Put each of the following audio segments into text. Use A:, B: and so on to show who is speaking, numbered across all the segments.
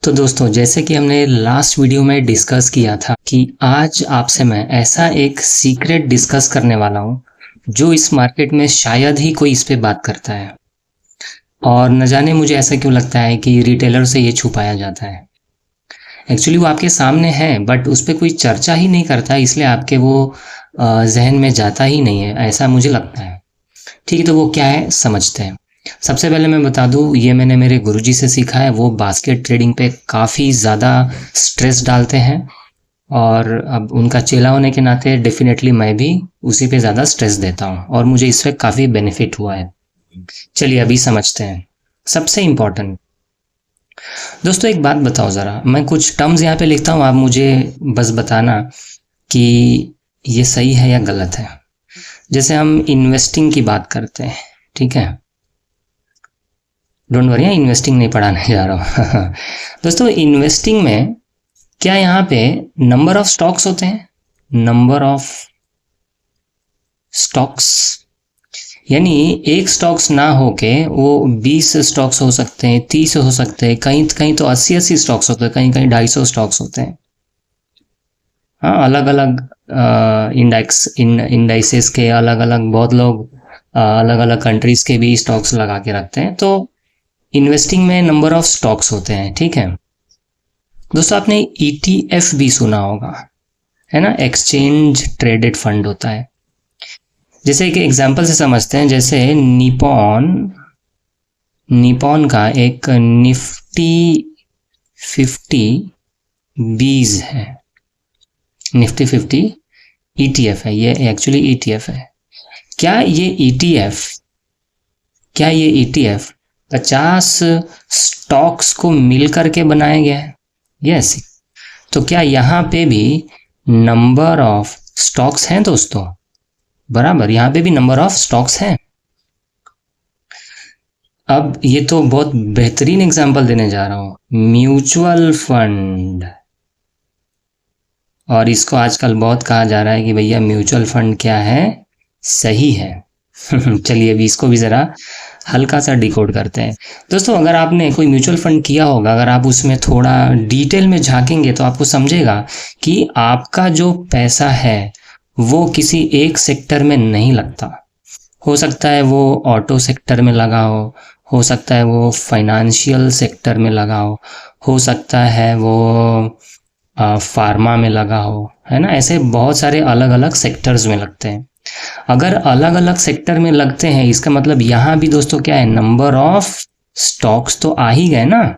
A: तो दोस्तों, जैसे कि हमने लास्ट वीडियो में डिस्कस किया था कि आज आपसे मैं ऐसा एक सीक्रेट डिस्कस करने वाला हूँ जो इस मार्केट में शायद ही कोई इस पे बात करता है। और न जाने मुझे ऐसा क्यों लगता है कि रिटेलर से ये छुपाया जाता है। एक्चुअली वो आपके सामने है बट उस पर कोई चर्चा ही नहीं करता, इसलिए आपके वो जहन में जाता ही नहीं है, ऐसा मुझे लगता है। ठीक है, तो वो क्या है समझते हैं। सबसे पहले मैं बता दूं, ये मैंने मेरे गुरुजी से सीखा है। वो बास्केट ट्रेडिंग पे काफ़ी ज़्यादा स्ट्रेस डालते हैं और अब उनका चेला होने के नाते डेफिनेटली मैं भी उसी पे ज़्यादा स्ट्रेस देता हूँ और मुझे इससे काफ़ी बेनिफिट हुआ है। चलिए अभी समझते हैं। सबसे इम्पोर्टेंट दोस्तों, एक बात बताओ ज़रा, मैं कुछ टर्म्स यहाँ पे लिखता हूँ, आप मुझे बस बताना कि ये सही है या गलत है। जैसे हम इन्वेस्टिंग की बात करते हैं, ठीक है, डोंट वरी, इन्वेस्टिंग नहीं पढ़ाने जा रहा हूँ दोस्तों, इन्वेस्टिंग में क्या यहाँ पे नंबर ऑफ स्टॉक्स होते हैं? नंबर ऑफ स्टॉक्स यानी एक स्टॉक्स ना होके वो 20 स्टॉक्स हो सकते हैं, 30 हो सकते हैं, कहीं कहीं तो 80 स्टॉक्स होते हैं, कहीं कहीं 250 स्टॉक्स होते हैं। हाँ, अलग अलग इंडाइसेस के अलग अलग, बहुत लोग अलग अलग कंट्रीज के भी स्टॉक्स लगा के रखते हैं। तो इन्वेस्टिंग में नंबर ऑफ स्टॉक्स होते हैं, ठीक है दोस्तों। आपने ETF भी सुना होगा, है ना, एक्सचेंज ट्रेडेड फंड होता है। जैसे एक एग्जांपल से समझते हैं, जैसे निपॉन का एक निफ्टी 50 बीज है, निफ्टी 50 ETF है, ये एक्चुअली ETF है। क्या ये ETF 50 स्टॉक्स को मिल करके बनाया गया है? यस। तो क्या यहाँ पे भी नंबर ऑफ स्टॉक्स हैं दोस्तों? बराबर, यहाँ पे भी नंबर ऑफ स्टॉक्स हैं। अब ये तो बहुत बेहतरीन एग्जांपल देने जा रहा हूँ, म्यूचुअल फंड। और इसको आजकल बहुत कहा जा रहा है कि भैया म्यूचुअल फंड क्या है, सही है चलिए अभी इसको भी ज़रा हल्का सा डिकोड करते हैं। दोस्तों, अगर आपने कोई म्यूचुअल फंड किया होगा, अगर आप उसमें थोड़ा डिटेल में झांकेंगे तो आपको समझेगा कि आपका जो पैसा है वो किसी एक सेक्टर में नहीं लगता। हो सकता है वो ऑटो सेक्टर में लगा हो सकता है वो फाइनेंशियल सेक्टर में लगा हो सकता है वो फार्मा में लगा हो, है ना। ऐसे बहुत सारे अलग अलग सेक्टर्स में लगते हैं। अगर अलग अलग सेक्टर में लगते हैं, इसका मतलब यहाँ भी दोस्तों क्या है, नंबर ऑफ स्टॉक्स तो आ ही गए ना।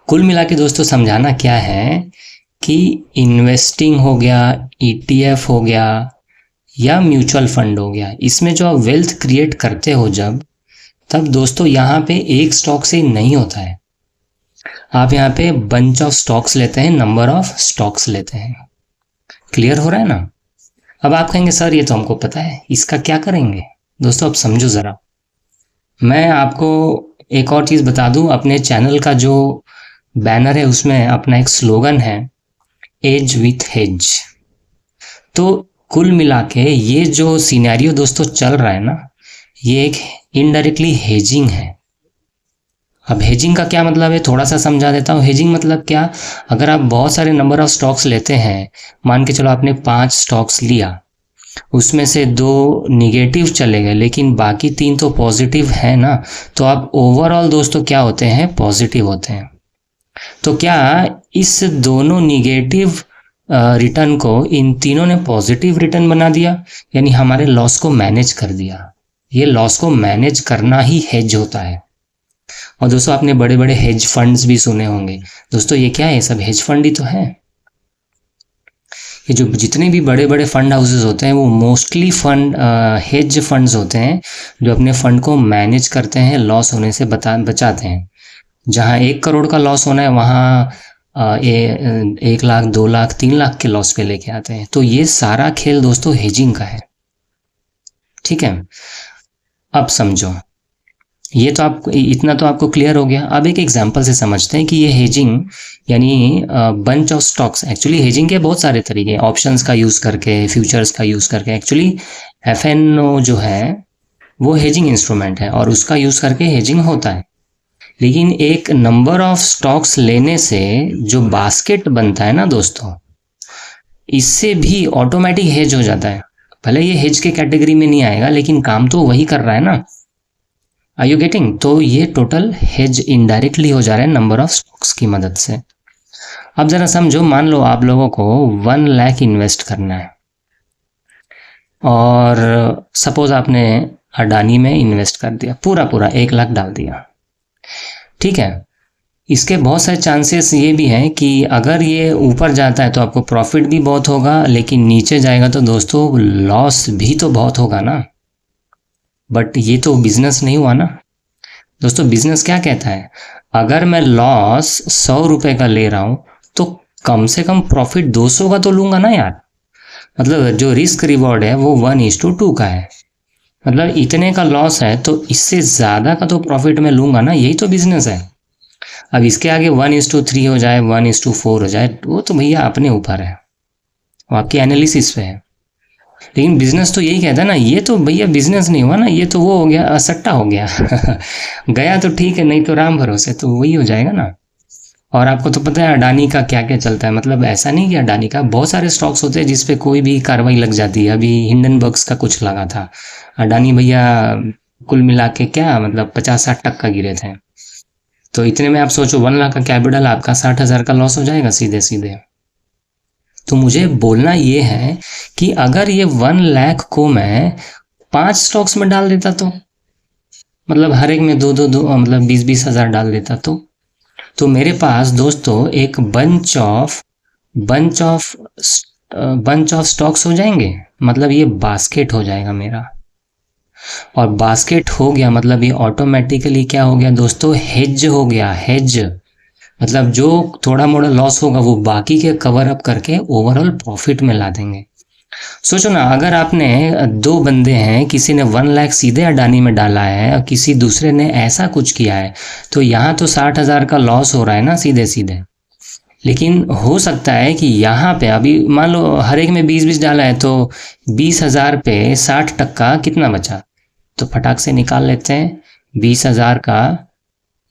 A: कुल मिला के दोस्तों समझाना क्या है कि इन्वेस्टिंग हो गया, ETF हो गया या म्यूचुअल फंड हो गया, इसमें जो आप वेल्थ क्रिएट करते हो जब, तब दोस्तों यहाँ पे एक स्टॉक से नहीं होता है। आप यहाँ पे बंच ऑफ स्टॉक्स लेते हैं, नंबर ऑफ स्टॉक्स लेते हैं। क्लियर हो रहा है ना? अब आप कहेंगे सर ये तो हमको पता है, इसका क्या करेंगे? दोस्तों अब समझो ज़रा, मैं आपको एक और चीज़ बता दूं। अपने चैनल का जो बैनर है उसमें अपना एक स्लोगन है, एज विथ हेज। तो कुल मिला के ये जो सिनेरियो दोस्तों चल रहा है ना, ये एक इनडायरेक्टली हेजिंग है। अब हेजिंग का क्या मतलब है, थोड़ा सा समझा देता हूँ। हेजिंग मतलब क्या, अगर आप बहुत सारे नंबर ऑफ स्टॉक्स लेते हैं, मान के चलो आपने 5 स्टॉक्स लिया, उसमें से 2 निगेटिव चले गए लेकिन बाकी 3 तो पॉजिटिव है ना, तो आप ओवरऑल दोस्तों क्या होते हैं, पॉजिटिव होते हैं। तो क्या इस दोनों निगेटिव रिटर्न को इन तीनों ने पॉजिटिव रिटर्न बना दिया, यानी हमारे लॉस को मैनेज कर दिया। ये लॉस को मैनेज करना ही हेज होता है। और दोस्तों आपने बड़े बड़े हेज फंड्स भी सुने होंगे। दोस्तों ये क्या है, सब हेज फंड ही तो है। ये जो जितने भी बड़े बड़े फंड हाउसेस होते हैं वो मोस्टली हेज फंड्स होते हैं, जो अपने फंड को मैनेज करते हैं, लॉस होने से बचाते हैं। जहाँ 1 करोड़ का लॉस होना है वहाँ 1 लाख, 2 लाख, 3 लाख के लॉस पे लेके आते हैं। तो ये सारा खेल दोस्तों हेजिंग का है, ठीक है। अब समझो, ये तो आप इतना तो आपको क्लियर हो गया। अब एक एग्जांपल से समझते हैं कि ये हेजिंग यानी bunch of stocks, actually hedging के बहुत सारे तरीके, ऑप्शंस का यूज़ करके, फ्यूचर्स का यूज़ करके। एक्चुअली FNO जो है वो हेजिंग इंस्ट्रूमेंट है और उसका यूज़ करके हेजिंग होता है। लेकिन एक नंबर ऑफ स्टॉक्स लेने से जो बास्केट बनता है ना दोस्तों, इससे भी ऑटोमेटिक हेज हो जाता है। भले ये हेज के कैटेगरी में नहीं आएगा, लेकिन काम तो वही कर रहा है ना। Are you getting? तो ये टोटल हेज इनडायरेक्टली हो जा रहा है नंबर ऑफ स्टॉक्स की मदद से। अब जरा समझो, मान लो आप लोगों को 1 लाख इन्वेस्ट करना है और सपोज आपने अडानी में इन्वेस्ट कर दिया, पूरा पूरा 1 लाख डाल दिया, ठीक है। इसके बहुत सारे चांसेस ये भी हैं कि अगर ये ऊपर जाता है तो आपको प्रॉफिट भी बहुत होगा, लेकिन नीचे जाएगा तो दोस्तों लॉस भी तो बहुत होगा ना। बट ये तो बिजनेस नहीं हुआ ना दोस्तों। बिजनेस क्या कहता है, अगर मैं लॉस 100 रुपए का ले रहा हूं तो कम से कम प्रॉफिट 200 का तो लूंगा ना यार। मतलब जो रिस्क रिवॉर्ड है वो 1:2 का है। मतलब इतने का लॉस है तो इससे ज्यादा का तो प्रॉफिट मैं लूंगा ना, यही तो बिजनेस है। अब इसके आगे 1:3 हो जाए, 1:4 हो जाए, वो तो भैया अपने ऊपर है, वो आपकी एनालिसिस पे है। लेकिन बिजनेस तो यही कहता है ना, ये तो भैया बिजनेस नहीं हुआ ना, ये तो वो हो गया, सट्टा हो गया। गया तो ठीक है, नहीं तो राम भरोसे, तो वही हो जाएगा ना। और आपको तो पता है अडानी का क्या क्या चलता है। मतलब ऐसा नहीं कि अडानी का, बहुत सारे स्टॉक्स होते हैं जिसपे कोई भी कार्रवाई लग जाती है। अभी हिंडनबर्ग्स का कुछ लगा था, अडानी भैया कुल मिला के क्या मतलब 50-60% गिरे थे। तो इतने में आप सोचो 1 लाख का कैपिटल, आपका 60,000 का लॉस हो जाएगा सीधे सीधे। तो मुझे बोलना ये है कि अगर ये 1 लाख को मैं 5 स्टॉक्स में डाल देता तो, मतलब हर एक में दो मतलब 20-20 हजार डाल देता तो मेरे पास दोस्तों एक बंच ऑफ स्टॉक्स हो जाएंगे। मतलब ये बास्केट हो जाएगा मेरा। और बास्केट हो गया मतलब ये ऑटोमेटिकली क्या हो गया दोस्तों, हेज हो गया। हेज मतलब जो थोड़ा मोड़ा लॉस होगा वो बाकी के कवर अप करके ओवरऑल प्रॉफिट में ला देंगे। सोचो ना, अगर आपने 2 बंदे हैं, किसी ने 1 लाख सीधे अडानी में डाला है और किसी दूसरे ने ऐसा कुछ किया है, तो यहाँ तो 60,000 का लॉस हो रहा है ना सीधे सीधे। लेकिन हो सकता है कि यहाँ पे अभी मान लो हर एक में 20-20 डाला है, तो 20,000 पे 60% कितना बचा, तो फटाक से निकाल लेते हैं। 20,000 का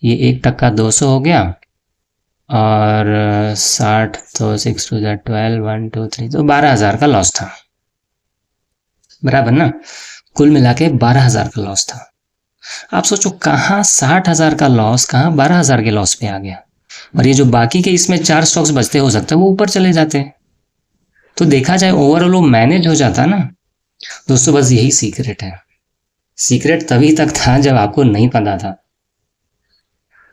A: ये 1% 200 हो गया, और 60 तो 6 2 12 1 2 3, तो 12,000 का लॉस था, बराबर ना। कुल मिला के 12,000 का लॉस था। आप सोचो कहाँ 60,000 का लॉस कहाँ 12,000 के लॉस पे आ गया। और ये जो बाकी के इसमें 4 स्टॉक्स बचते, हो सकता है वो ऊपर चले जाते। तो देखा जाए ओवरऑल वो मैनेज हो जाता ना दोस्तों। बस यही सीक्रेट है। सीक्रेट तभी तक था जब आपको नहीं पता था।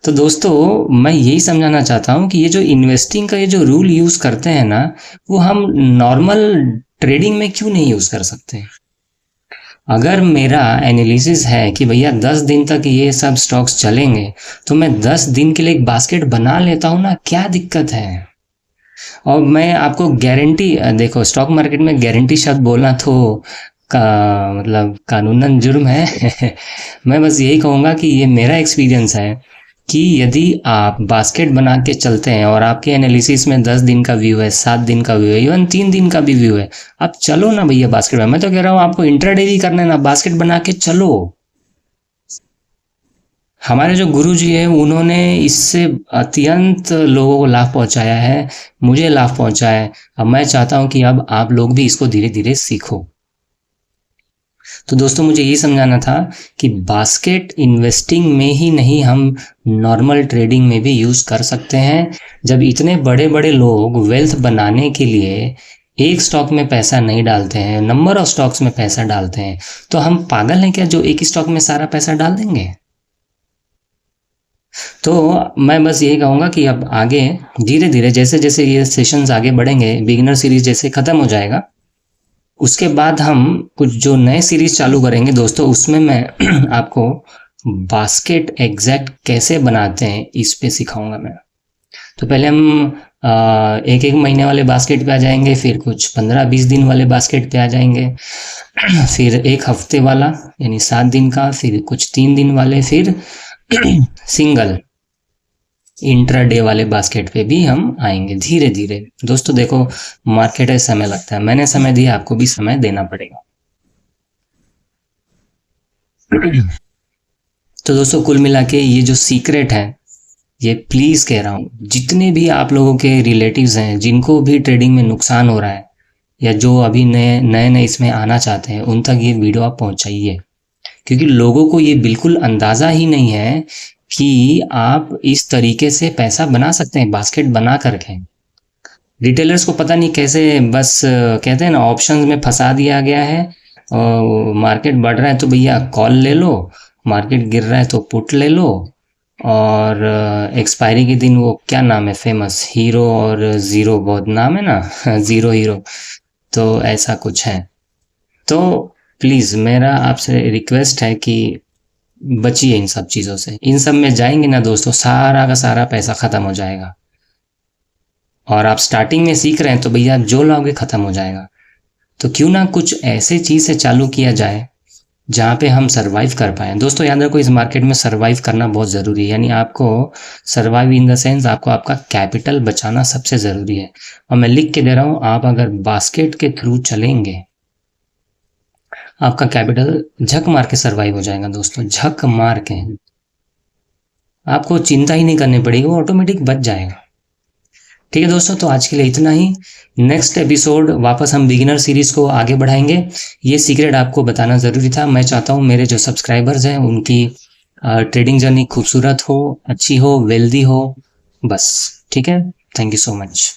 A: तो दोस्तों मैं यही समझाना चाहता हूँ कि ये जो इन्वेस्टिंग का ये जो रूल यूज करते हैं ना, वो हम नॉर्मल ट्रेडिंग में क्यों नहीं यूज कर सकते। अगर मेरा एनालिसिस है कि भैया 10 दिन तक ये सब स्टॉक्स चलेंगे, तो मैं 10 दिन के लिए एक बास्केट बना लेता हूँ ना, क्या दिक्कत है। और मैं आपको गारंटी, देखो स्टॉक मार्केट में गारंटी शब्द बोलना तो मतलब कानूनन जुर्म है। मैं बस यही कहूँगा कि ये मेरा एक्सपीरियंस है कि यदि आप बास्केट बना के चलते हैं और आपके एनालिसिस में 10 दिन का व्यू है, 7 दिन का व्यू है, इवन 3 दिन का भी व्यू है, आप चलो ना भैया बास्केट में। मैं तो कह रहा हूँ आपको इंट्राडे भी करना है ना, बास्केट बना के चलो। हमारे जो गुरुजी है उन्होंने इससे अत्यंत लोगों को लाभ पहुंचाया है, मुझे लाभ पहुंचा है। अब मैं चाहता हूं कि अब आप लोग भी इसको धीरे धीरे सीखो। तो दोस्तों मुझे ये समझाना था कि बास्केट इन्वेस्टिंग में ही नहीं, हम नॉर्मल ट्रेडिंग में भी यूज कर सकते हैं। जब इतने बड़े बड़े लोग वेल्थ बनाने के लिए एक स्टॉक में पैसा नहीं डालते हैं, नंबर ऑफ स्टॉक्स में पैसा डालते हैं, तो हम पागल हैं क्या जो एक ही स्टॉक में सारा पैसा डाल देंगे। तो मैं बस यही कहूँगा कि अब आगे धीरे धीरे जैसे जैसे ये सेशंस आगे बढ़ेंगे, बिगिनर सीरीज जैसे ख़त्म हो जाएगा, उसके बाद हम कुछ जो नए सीरीज चालू करेंगे दोस्तों, उसमें मैं आपको बास्केट एग्जैक्ट कैसे बनाते हैं इस पे सिखाऊंगा मैं। तो पहले हम एक एक महीने वाले बास्केट पे आ जाएंगे, फिर कुछ 15-20 दिन वाले बास्केट पे आ जाएंगे, फिर एक हफ्ते वाला यानी 7 दिन का, फिर कुछ 3 दिन वाले, फिर सिंगल इंट्राडे वाले बास्केट पे भी हम आएंगे धीरे धीरे। दोस्तों देखो मार्केट है, समय लगता है, मैंने समय दिया, आपको भी समय देना पड़ेगा। तो दोस्तों कुल मिला के ये जो सीक्रेट है, ये प्लीज कह रहा हूँ, जितने भी आप लोगों के रिलेटिव्स हैं जिनको भी ट्रेडिंग में नुकसान हो रहा है, या जो अभी नए नए नए इसमें आना चाहते हैं, उन तक ये वीडियो आप पहुंचाइए, क्योंकि लोगों को ये बिल्कुल अंदाजा ही नहीं है कि आप इस तरीके से पैसा बना सकते हैं बास्केट बना करके। रिटेलर्स को पता नहीं कैसे, बस कहते हैं ना, ऑप्शंस में फंसा दिया गया है। मार्केट बढ़ रहा है तो भैया कॉल ले लो, मार्केट गिर रहा है तो पुट ले लो, और एक्सपायरी के दिन वो क्या नाम है फेमस, हीरो और ज़ीरो, बहुत नाम है ना ज़ीरो हीरो, तो ऐसा कुछ है। तो प्लीज़ मेरा आपसे रिक्वेस्ट है कि बचिए इन सब चीज़ों से। इन सब में जाएंगे ना दोस्तों, सारा का सारा पैसा ख़त्म हो जाएगा। और आप स्टार्टिंग में सीख रहे हैं तो भैया जो लाओगे ख़त्म हो जाएगा। तो क्यों ना कुछ ऐसे चीज़ से चालू किया जाए जहाँ पे हम सर्वाइव कर पाएँ। दोस्तों याद रखो, इस मार्केट में सर्वाइव करना बहुत ज़रूरी है, यानी आपको सर्वाइव इन द सेंस आपको आपका कैपिटल बचाना सबसे ज़रूरी है। और मैं लिख के दे रहा हूँ, आप अगर बास्केट के थ्रू चलेंगे, आपका कैपिटल झक मार के सर्वाइव हो जाएगा दोस्तों, झक मार के। आपको चिंता ही नहीं करनी पड़ेगी, वो ऑटोमेटिक बच जाएगा। ठीक है दोस्तों, तो आज के लिए इतना ही। नेक्स्ट एपिसोड वापस हम बिगिनर सीरीज को आगे बढ़ाएंगे। ये सीक्रेट आपको बताना ज़रूरी था। मैं चाहता हूँ मेरे जो सब्सक्राइबर्स हैं उनकी ट्रेडिंग जर्नी खूबसूरत हो, अच्छी हो, वेल्दी हो, बस। ठीक है, थैंक यू सो मच।